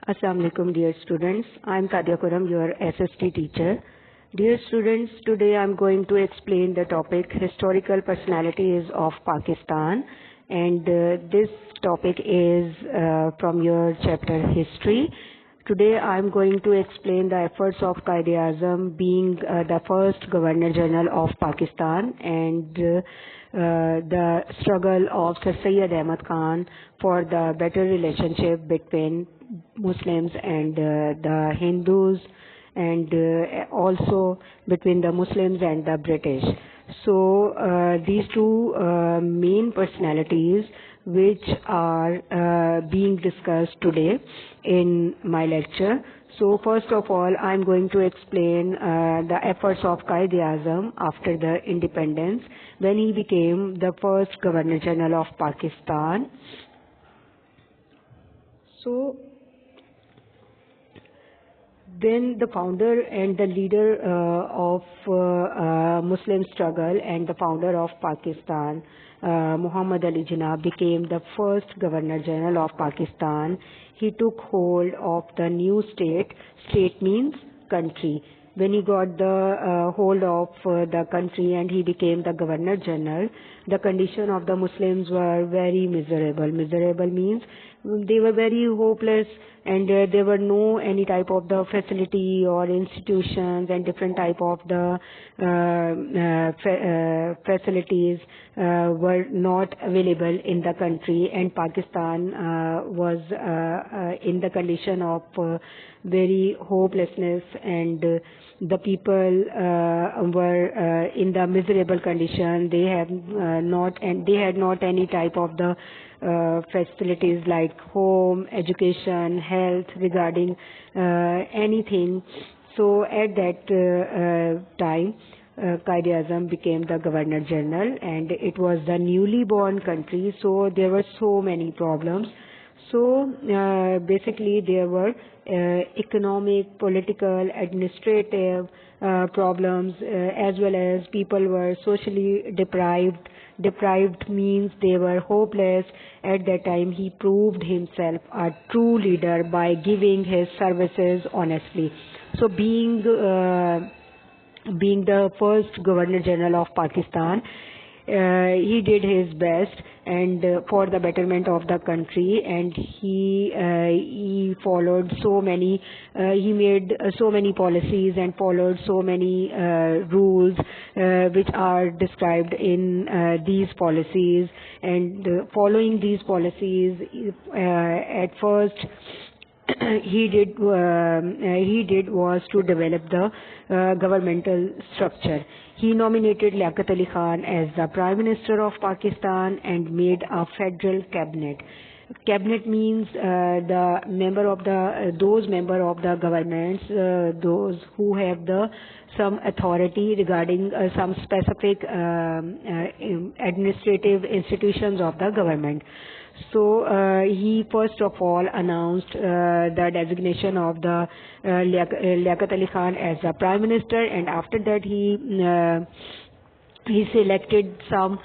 Assalamu alaikum, dear students. I'm Tadia Kuram, your SST teacher. Dear students, today I'm going to explain the topic Historical Personalities of Pakistan, and this topic is from your chapter History. Today I'm going to explain the efforts of Quaid-e-Azam being the first Governor General of Pakistan, and the struggle of Sir Syed Ahmad Khan for the better relationship between Muslims and the Hindus, and also between the Muslims and the British. So these two main personalities which are being discussed today in my lecture. So first of all, I'm going to explain the efforts of Quaid-e-Azam after the independence, when he became the first Governor General of Pakistan. So then the founder and the leader of Muslim struggle and the founder of Pakistan, Muhammad Ali Jinnah, became the first Governor General of Pakistan. He took hold of the new state. State means country. When he got the hold of the country and he became the Governor General, the condition of the Muslims were very miserable. Miserable means they were very hopeless, and there were no any type of the facility or institutions, and different type of the facilities were not available in the country, and Pakistan was in the condition of very hopelessness, and the people were in the miserable condition. They had not any type of the facilities like home, education, health, regarding anything. So at that time, Quaid-e-Azam became the Governor General, and it was the newly born country, so there were so many problems. So basically there were economic, political, administrative problems, as well as people were socially deprived. Deprived means they were hopeless. At that time he proved himself a true leader by giving his services honestly. So being the first Governor General of Pakistan, he did his best and for the betterment of the country, and he followed so many, he made so many policies and followed so many rules which are described in these policies. And following these policies, at first he did was to develop the governmental structure. He nominated Liaquat Ali Khan as the Prime Minister of Pakistan and made a federal cabinet. Cabinet means the member of the those member of the governments, those who have the some authority regarding some specific administrative institutions of the government. So he first of all announced the designation of the Liaquat Ali Khan as the Prime Minister, and after that he selected some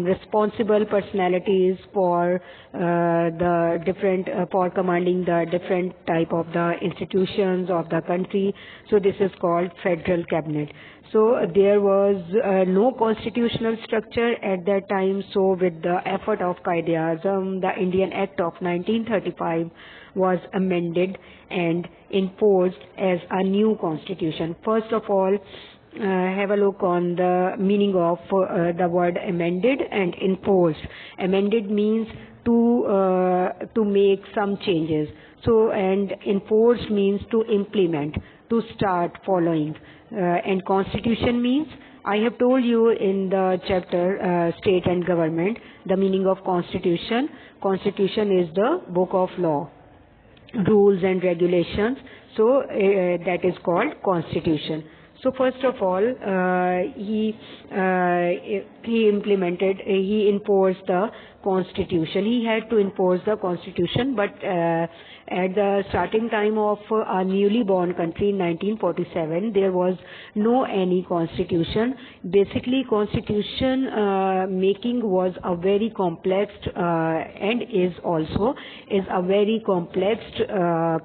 responsible personalities for the different for commanding the different type of the institutions of the country. So this is called federal cabinet. So there was no constitutional structure at that time. So with the effort of Quaid-e-Azam, the Indian Act of 1935 was amended and enforced as a new constitution. First of all, have a look on the meaning of the word amended and enforced. Amended means to make some changes. So, and enforced means to implement, to start following. And constitution means, I have told you in the chapter State and Government, the meaning of constitution. Constitution is the book of law, rules and regulations. So that is called constitution. So first of all, he enforced the constitution. He had to enforce the constitution, but at the starting time of our newly born country in 1947, there was no any constitution. Basically, constitution making was a very complex and is a very complex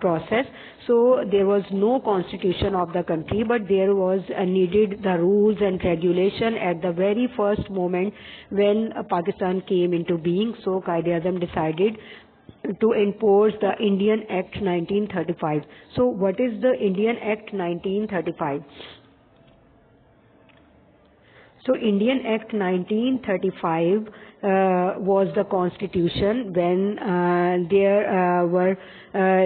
process. So there was no constitution of the country, but there was needed the rules and regulation at the very first moment when Pakistan came into being. So Quaid-e-Azam decided to enforce the Indian Act 1935. So what is the Indian Act 1935? So Indian Act 1935 was the constitution when there were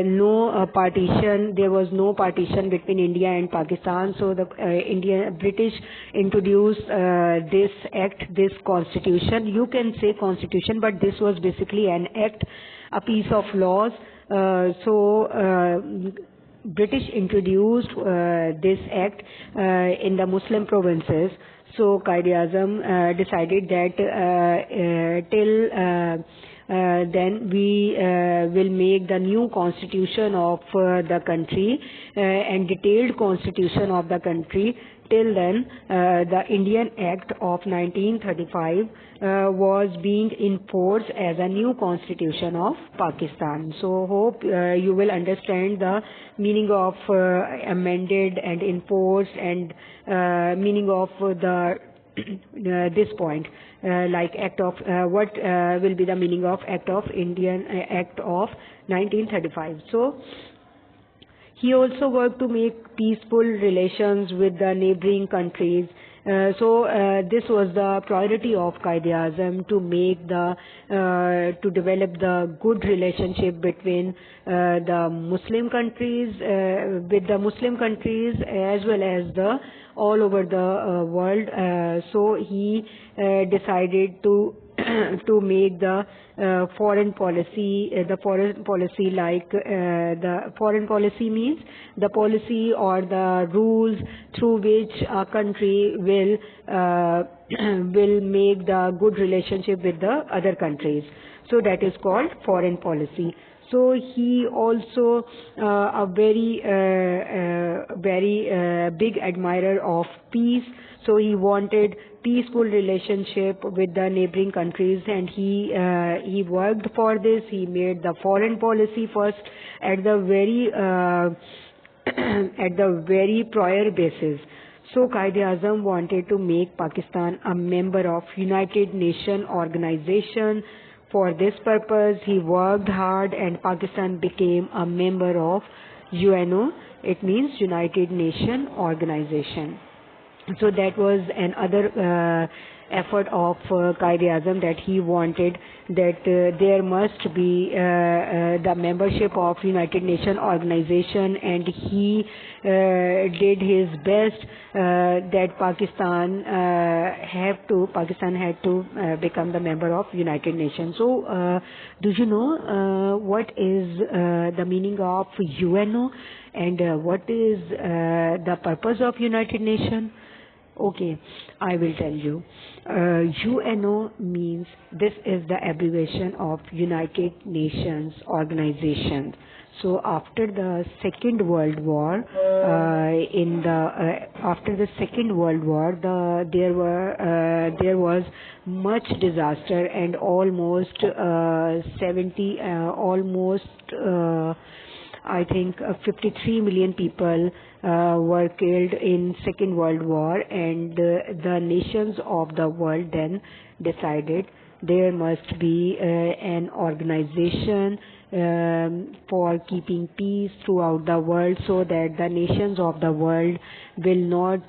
no partition. There was no partition between India and Pakistan. So the British introduced this act, this constitution. You can say constitution, but this was basically an act, a piece of laws. British introduced this act in the Muslim provinces. So Quaid-e-Azam decided that till then we will make the new constitution of the country and detailed constitution of the country. Till then, the Indian Act of 1935 was being enforced as a new constitution of Pakistan. So hope you will understand the meaning of amended and enforced and meaning of the this point, like act of what will be the meaning of Act of Indian Act of 1935. So he also worked to make peaceful relations with the neighboring countries. This was the priority of Quaid-e-Azam, to make to develop the good relationship between the Muslim countries, with the Muslim countries as well as the all over the world. So he decided to to make the foreign policy, the foreign policy means the policy or the rules through which a country will make the good relationship with the other countries. So that is called foreign policy. So he also a very big admirer of peace. So he wanted peaceful relationship with the neighboring countries, and he worked for this. He made the foreign policy first at the very prior basis. So Quaid-e-Azam wanted to make Pakistan a member of United Nations organization. For this purpose, he worked hard, and Pakistan became a member of UNO. It means United Nations Organization. So that was another effort of Quaid-e-Azam, that he wanted that there must be the membership of United Nations Organization, and he did his best that Pakistan had to become the member of United Nations. So do you know what is the meaning of UNO and what is the purpose of United Nations? Okay, I will tell you. UNO means, this is the abbreviation of United Nations Organization. So after the Second World War, there was much disaster, and almost 53 million people were killed in Second World War, and the nations of the world then decided there must be an organization for keeping peace throughout the world, so that the nations of the world will not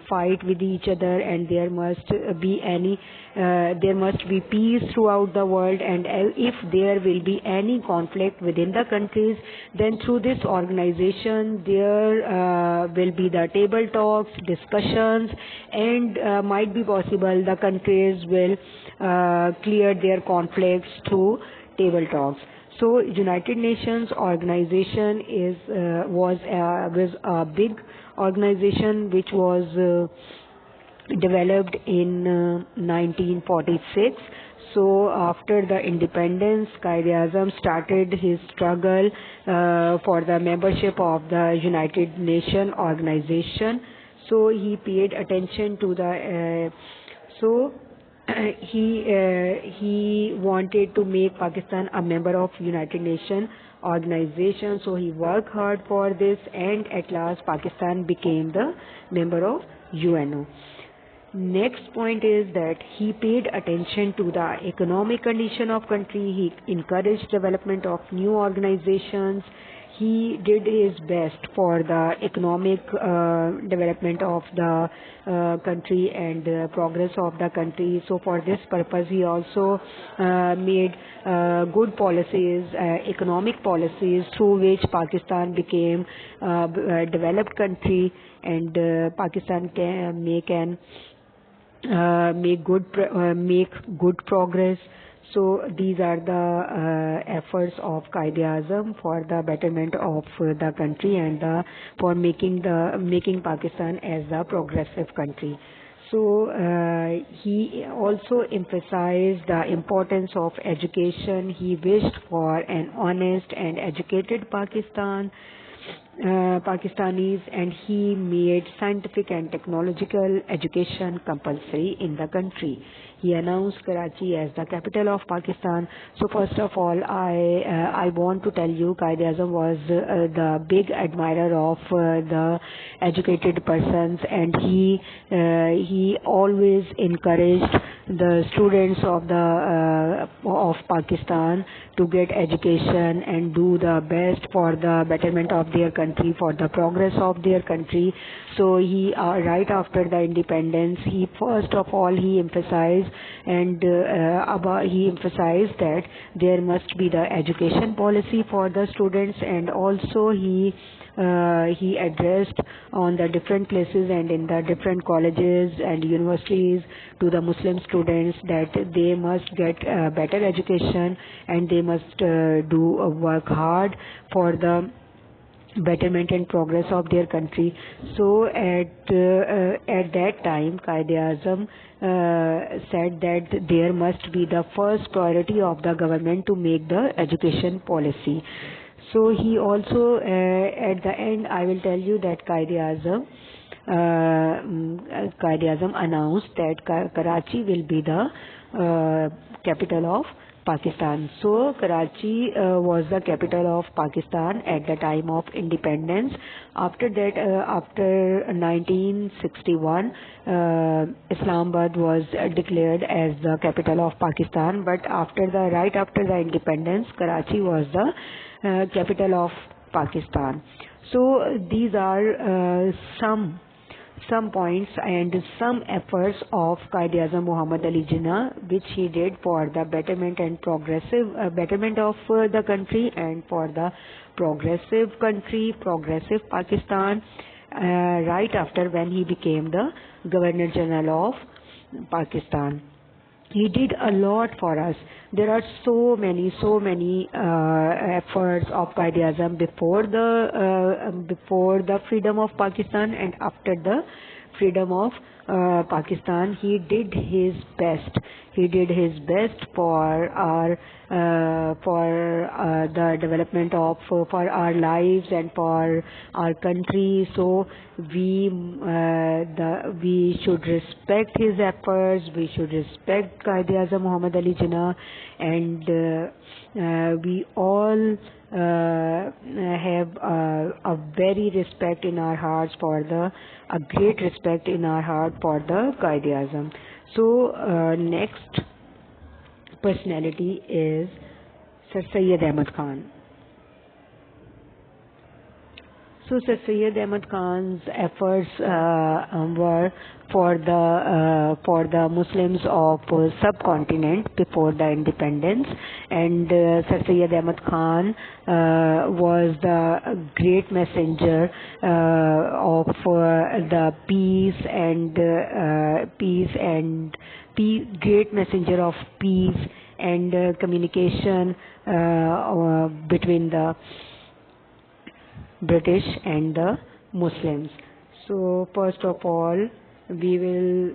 fight with each other, and there must be peace throughout the world. And if there will be any conflict within the countries, then through this organization there will be the table talks, discussions, and might be possible the countries will clear their conflicts through table talks. So United Nations Organization was a big organization which was developed in 1946. So after the independence, Quaid-e-Azam started his struggle for the membership of the United Nations organization. So he paid attention to the so he wanted to make Pakistan a member of United Nations organization. So he worked hard for this, and at last Pakistan became the member of UNO. Next point is that he paid attention to the economic condition of country. He encouraged development of new organizations. He did his best for the economic development of the country and progress of the country. So for this purpose, he also made good policies, economic policies, through which Pakistan became a developed country, and Pakistan can make good progress. So these are the efforts of Quaid-e-Azam for the betterment of the country and for making Pakistan as a progressive country. So he also emphasized the importance of education. He wished for an honest and educated Pakistanis, and he made scientific and technological education compulsory in the country. He announced Karachi as the capital of Pakistan. So first of all, I want to tell you, Quaid-e-Azam was the big admirer of the educated persons, and he always encouraged the students of Pakistan to get education and do the best for the betterment of their country, for the progress of their country. So he right after the independence, he first of all he emphasized that there must be the education policy for the students, and also he addressed on the different places and in the different colleges and universities to the Muslim students that they must get better education, and they must work hard for the betterment and progress of their country. So at that time, Quaid-e-Azam said that there must be the first priority of the government to make the education policy. So he also, at the end, I will tell you that Quaid-e-Azam announced that Karachi will be the capital of Pakistan. So Karachi was the capital of Pakistan at the time of independence. After that, after 1961, Islamabad was declared as the capital of Pakistan. But right after the independence, Karachi was the capital of Pakistan. So these are some points and some efforts of Quaid-e-Azam Muhammad Ali Jinnah, which he did for the betterment and betterment of the country and for the progressive Pakistan, right after when he became the Governor General of Pakistan. He did a lot for us. There are so many efforts of Quaid-e-Azam before the freedom of Pakistan and after the freedom of Pakistan. He did his best. He did his best for the development of for our lives and for our country. So we should respect his efforts. We should respect Quaid-e-Azam Muhammad Ali Jinnah, and we all have a very respect in our hearts a great respect in our heart for the Quaid-e-Azam. So next personality is Sir Syed Ahmad Khan. So Sir Syed Ahmad Khan's efforts were for the Muslims of subcontinent before the independence, and Sir Syed Ahmad Khan was the great messenger of the great messenger of peace and communication between the British and the Muslims. So first of all, we will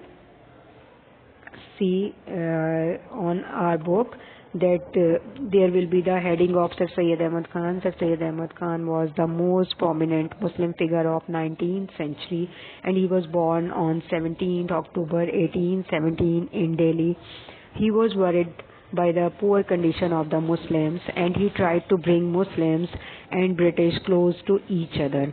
see on our book that there will be the heading of Sir Syed Ahmad Khan. Sir Syed Ahmad Khan was the most prominent Muslim figure of 19th century, and he was born on 17th October 1817 in Delhi. He was worried by the poor condition of the Muslims, and he tried to bring Muslims and British close to each other.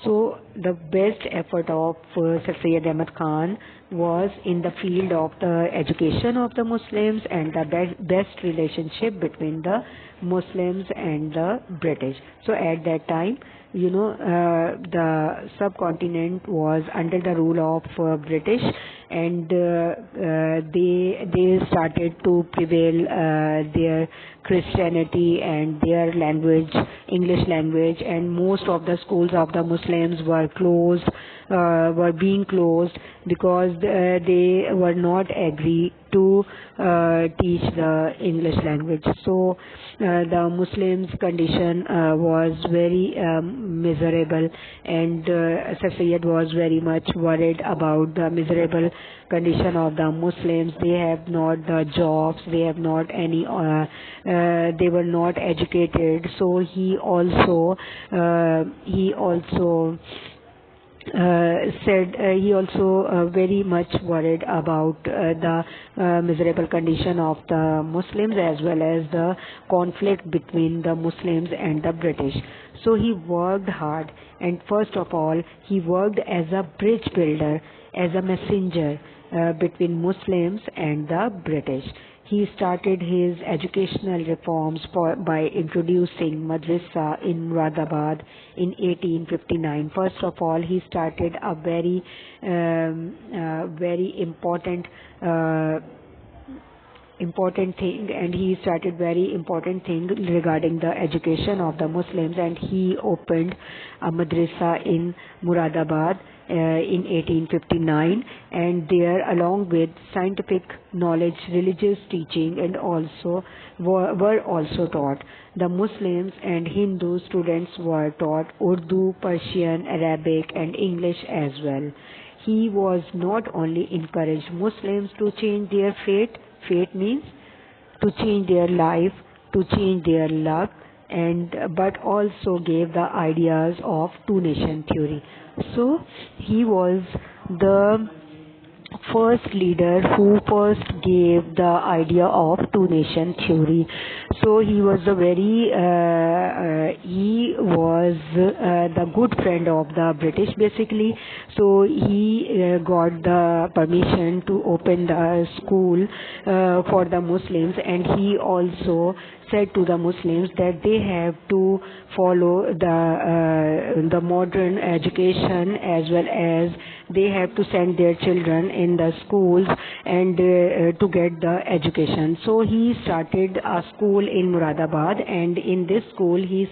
So the best effort of Sir Syed Ahmad Khan was in the field of the education of the Muslims and the best relationship between the Muslims and the British. So at that time, the subcontinent was under the rule of British, and they started to prevail their Christianity and their language, English language, and most of the schools of the Muslims were being closed because they were not agree to teach the English language. So the Muslims' condition was very miserable, and Sir Syed was very much worried about the miserable condition of the Muslims. They have not the jobs, they have not any, they were not educated. So he also very much worried about the miserable condition of the Muslims, as well as the conflict between the Muslims and the British. So he worked hard, and first of all he worked as a bridge builder, as a messenger between Muslims and the British. He started his educational reforms by introducing Madrasa in Muradabad in 1859. First of all, he started a very important thing, and he started very important thing regarding the education of the Muslims, and he opened a madrasa in Muradabad in 1859, and there, along with scientific knowledge, religious teaching, and also were also taught. The Muslims and Hindu students were taught Urdu, Persian, Arabic, and English as well. He was not only encouraged Muslims to change their fate means to change their life, to change their luck, but also gave the ideas of two-nation theory. So he was the first leader who first gave the idea of two-nation theory. So he was the good friend of the British, basically. So he got the permission to open the school for the Muslims, and he also said to the Muslims that they have to follow the modern education, as well as they have to send their children in the schools and to get the education. So he started a school in Muradabad, and in this school he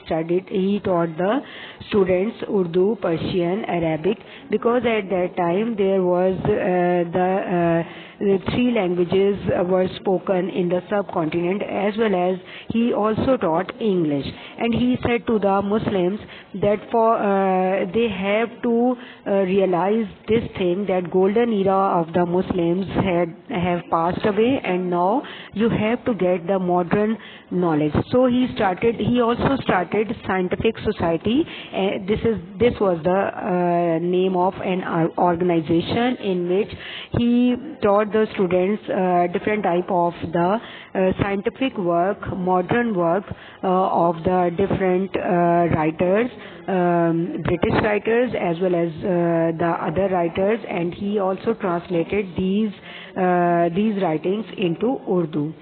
taught the students Urdu, Persian, Arabic, because at that time there was the three languages were spoken in the subcontinent, as well as he also taught English. And he said to the Muslims that they have to realize this thing, that golden era of the Muslims have passed away, and now you have to get the modern knowledge. So he also started Scientific Society. This was the name of an organization in which he taught the students different type of the scientific work, modern work of the different writers, British writers as well as the other writers, and he also translated these writings into Urdu.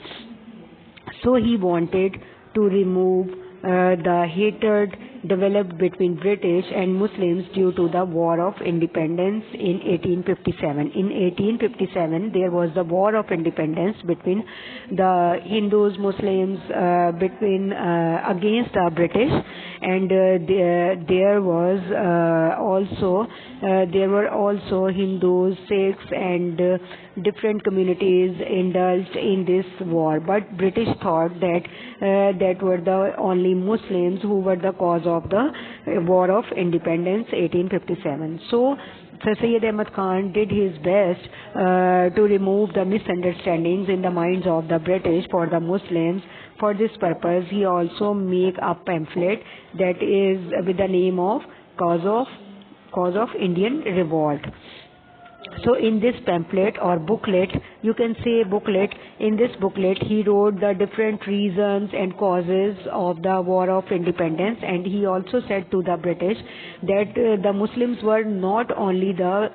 So he wanted to remove the hatred developed between British and Muslims due to the War of Independence in 1857. In 1857, there was the War of Independence between the Hindus, Muslims, against the British, and there were also Hindus, Sikhs, and different communities indulged in this war. But British thought that were the only Muslims who were the cause of the War of Independence 1857. So Sir Syed Ahmad Khan did his best to remove the misunderstandings in the minds of the British for the Muslims. For this purpose, he also make a pamphlet that is with the name of Cause of Indian Revolt. So in this pamphlet or booklet, you can say booklet, in this booklet he wrote the different reasons and causes of the War of Independence, and he also said to the British that the Muslims were not only the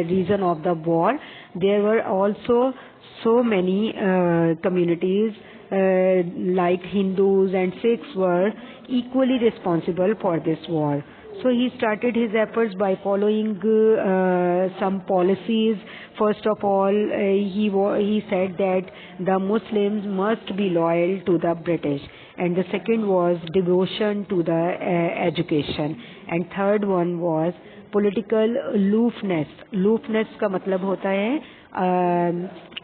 reason of the war, there were also so many communities like Hindus and Sikhs were equally responsible for this war. So he started his efforts by following some policies. First of all, he said that the Muslims must be loyal to the British, and the second was devotion to the education, and third one was political aloofness. Aloofness का मतलब होता है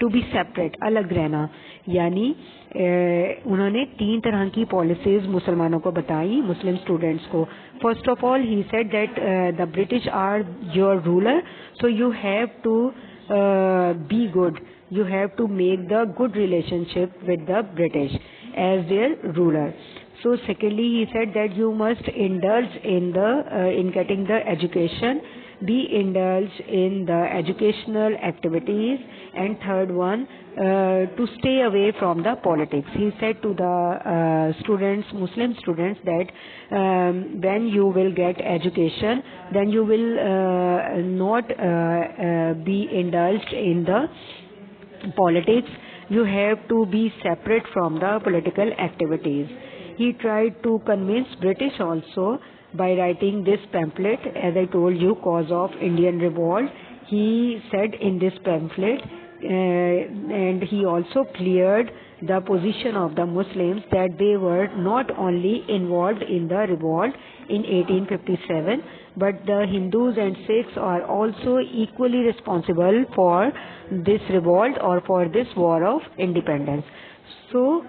to be separate, अलग रहना. यानी उन्होंने 3 तरह की पॉलिसीज मुसलमानों को बताई, मुस्लिम स्टूडेंट्स को. First of all he said that the British are your ruler, so you have to be good, you have to make the good relationship with the British as their ruler. So secondly, he said that you must indulge in getting the education, be indulged in the educational activities, and third one, to stay away from the politics. He said to the students, Muslim students, that when you will get education, then you will not be indulged in the politics. You have to be separate from the political activities. He tried to convince British also by writing this pamphlet, as I told you, Cause of Indian Revolt. He said in this pamphlet, and he also cleared the position of the Muslims that they were not only involved in the revolt in 1857, but the Hindus and Sikhs are also equally responsible for this revolt or for this war of independence. So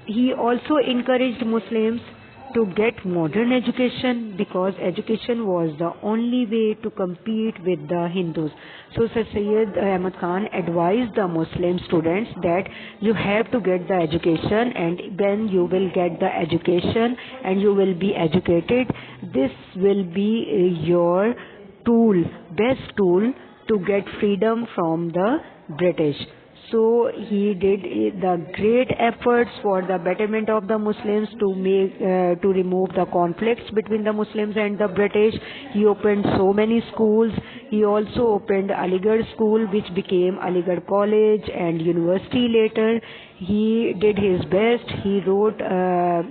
he also encouraged Muslims to get modern education, because education was the only way to compete with the Hindus. So Sir Syed Ahmad Khan advised the Muslim students that you have to get the education, and when you will get the education and you will be educated, this will be your tool, best tool to get freedom from the British. So he did the great efforts for the betterment of the Muslims to remove the conflicts between the Muslims and the British. He opened so many schools. He also opened Aligarh School, which became Aligarh College and University later. He did his best. He wrote,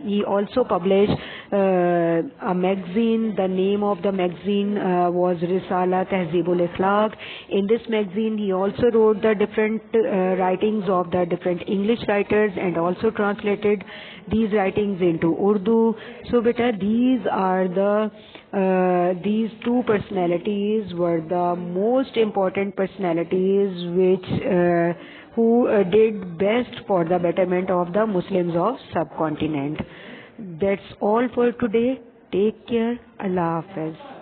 he also published a magazine. The name of the magazine was Risala Tehzeebul Akhlaq. In this magazine, he also wrote the different writings of the different English writers, and also translated these writings into Urdu. So beta, these two personalities were the most important personalities who did best for the betterment of the Muslims of subcontinent. That's all for today. Take care. Allah Hafiz.